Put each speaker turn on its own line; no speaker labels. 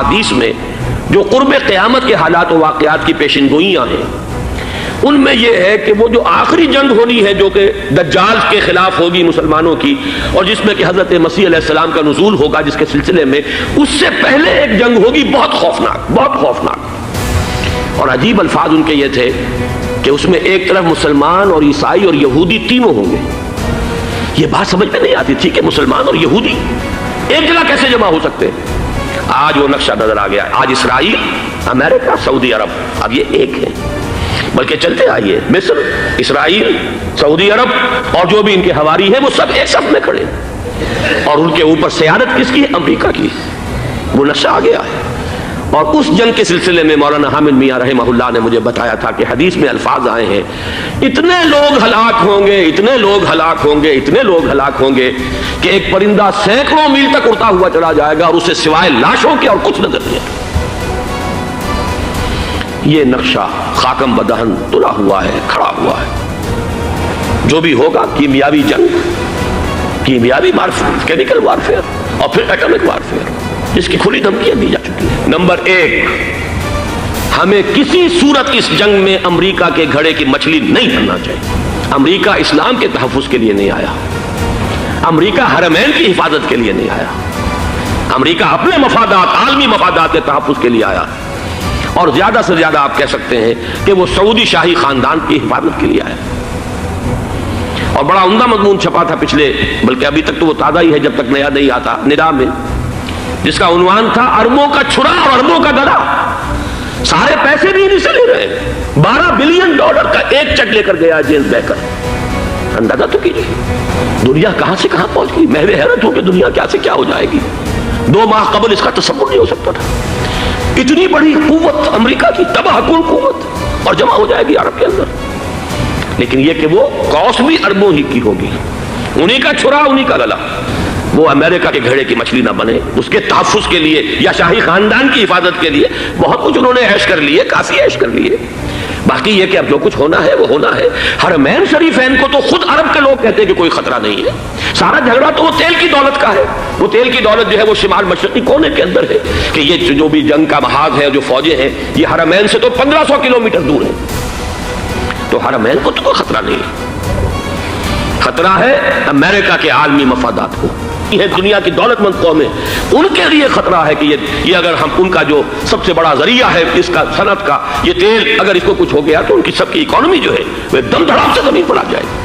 احادیث میں جو قرب قیامت کے حالات و واقعات کی پیشنگوئیاں ہیں، ان میں یہ ہے کہ وہ جو آخری جنگ ہونی ہے جو کہ دجال کے خلاف ہوگی مسلمانوں کی، اور جس میں کہ حضرت مسیح علیہ السلام کا نزول ہوگا، جس کے سلسلے میں اس سے پہلے ایک جنگ ہوگی بہت خوفناک، بہت خوفناک۔ اور عجیب الفاظ ان کے یہ تھے کہ اس میں ایک طرف مسلمان اور عیسائی اور یہودی تینوں ہوں گے۔ یہ بات سمجھ میں نہیں آتی تھی کہ مسلمان اور یہودی ایک جگہ کیسے جمع ہو سکتے ہیں۔ آج وہ نقشہ نظر آ گیا، آج اسرائیل، امریکہ، سعودی عرب اب یہ ایک ہے، بلکہ چلتے آئیے مصر، اسرائیل، سعودی عرب اور جو بھی ان کے حواری ہیں وہ سب ایک صف میں کھڑے ہیں، اور ان کے اوپر سیادت کس کی ہے؟ امریکہ کی۔ وہ نقشہ آ گیا ہے۔ اور اس جنگ کے سلسلے میں مولانا حامد میاں رحمہ اللہ نے مجھے بتایا تھا کہ حدیث میں الفاظ آئے ہیں، اتنے لوگ ہلاک ہوں گے، اتنے لوگ ہلاک ہوں گے، اتنے لوگ ہلاک ہوں گے کہ ایک پرندہ سینکڑوں میل تک اڑتا ہوا چلا جائے گا اور اسے سوائے لاشوں کے اور کچھ نظر نہیں آئے گا۔ یہ نقشہ خاکم بدہن تلا ہوا ہے، کھڑا ہوا ہے۔ جو بھی ہوگا کیمیاوی جنگ، کیمیاوی وارفیئر، کیمیکل وارفیئر اور پھر ایٹمک وارفیئر، جس کی کھلی دھمکیاں دی جا چکی ہیں۔ نمبر ایک، ہمیں کسی صورت اس جنگ میں امریکہ کے گھڑے کی مچھلی نہیں بننا چاہیے۔ امریکہ اسلام کے تحفظ کے لیے نہیں آیا، امریکہ حرمین کی حفاظت کے لیے نہیں آیا، امریکہ اپنے مفادات، عالمی مفادات کے تحفظ کے لیے آیا، اور زیادہ سے زیادہ آپ کہہ سکتے ہیں کہ وہ سعودی شاہی خاندان کی حفاظت کے لیے آیا۔ اور بڑا عمدہ مضمون چھپا تھا پچھلے، بلکہ ابھی تک تو وہ تازہ ہی ہے جب تک نیا نہیں آتا، ندا میں، جس کا عنوان تھا اربوں کا چھرا اور اربوں کا گدا۔ سارے پیسے بھی انہیں سے لے رہے ہیں۔ $12 بلین کا ایک چیک لے کر گیا جیمز بیکر۔ اندازہ تو کیجیے دنیا کہاں سے کہاں پہنچ گئی۔ محو حیرت ہو کہ دنیا کیا سے کیا ہو جائے گی۔ 2 ماہ قبل اس کا تصور نہیں ہو سکتا تھا۔ اتنی بڑی قوت امریکہ کی، تباہ کن قوت، اور جمع ہو جائے گی عرب کے اندر۔ لیکن یہ کہ وہ کوس بھی اربوں ہی کی ہوگی، انہی کا چھرا، انہی کا گلا۔ وہ امریکہ کے گھڑے کی مچھلی نہ بنے۔ اس کے تحفظ کے لیے یا شاہی خاندان کی حفاظت کے لیے بہت کچھ انہوں نے عیش کر لیے، کافی عیش کر لیے۔ باقی یہ کہ اب جو کچھ ہونا ہے وہ ہونا ہے۔ حرمین شریفین کو تو خود عرب کے لوگ کہتے ہیں کہ کوئی خطرہ نہیں ہے۔ سارا جھگڑا تو وہ تیل کی دولت کا ہے۔ وہ تیل کی دولت جو ہے وہ شمال مشرقی کونے کے اندر ہے، کہ یہ جو بھی جنگ کا محاذ ہے، جو فوجیں ہیں، یہ حرمین سے تو 1500 کلومیٹر دور ہیں۔ تو حرمین کو تو کوئی خطرہ نہیں ہے، خطرہ ہے امریکہ کے عالمی مفادات کو۔ یہ دنیا کی دولت مند قومیں، ان کے لیے خطرہ ہے کہ یہ اگر ہم ان کا جو سب سے بڑا ذریعہ ہے اس کا صنعت کا، یہ تیل، اگر اس کو کچھ ہو گیا تو ان کی سب کی اکانومی جو ہے وہ دم دھڑام سے زمین پر آ جائے گی۔